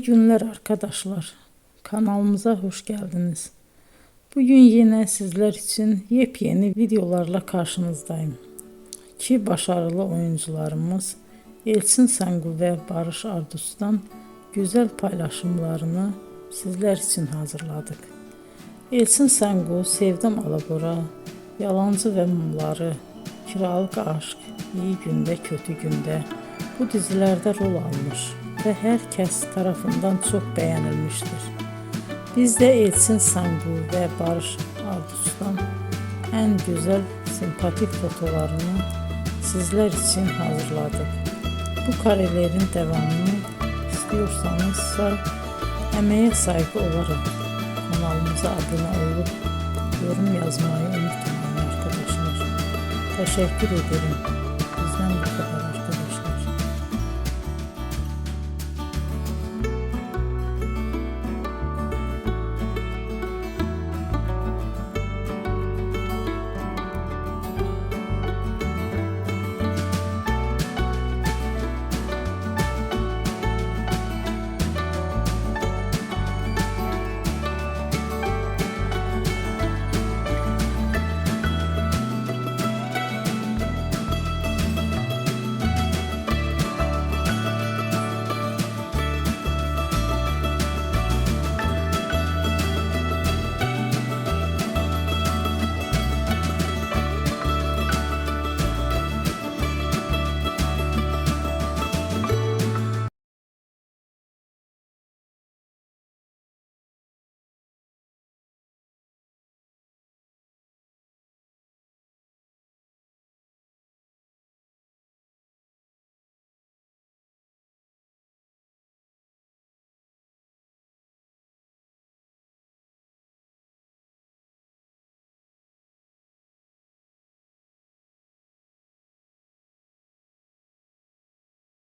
İyi günler arkadaşlar. Kanalımıza hoş geldiniz. Bugün yine sizler için yepyeni videolarla karşınızdayım. İki başarılı oyuncularımız Elçin Sangu ve Barış Ardus'tan güzel paylaşımlarını sizler için hazırladık. Elçin Sangu, Sevdim Alabora, Yalancı ve Mumları, Kiralık Aşk, İyi Günde Kötü Günde bu dizilerde rol almış ve herkes tarafından çok beğenilmiştir. Biz de Elçin Sangu ve Barış Ardus'tan en güzel sempatik fotolarını sizler için hazırladık. Bu karelerin devamını istiyorsanızsa emeğe saygı olarak kanalımıza abone olup yorum yazmayı unutmayın arkadaşlar. Teşekkür ederim.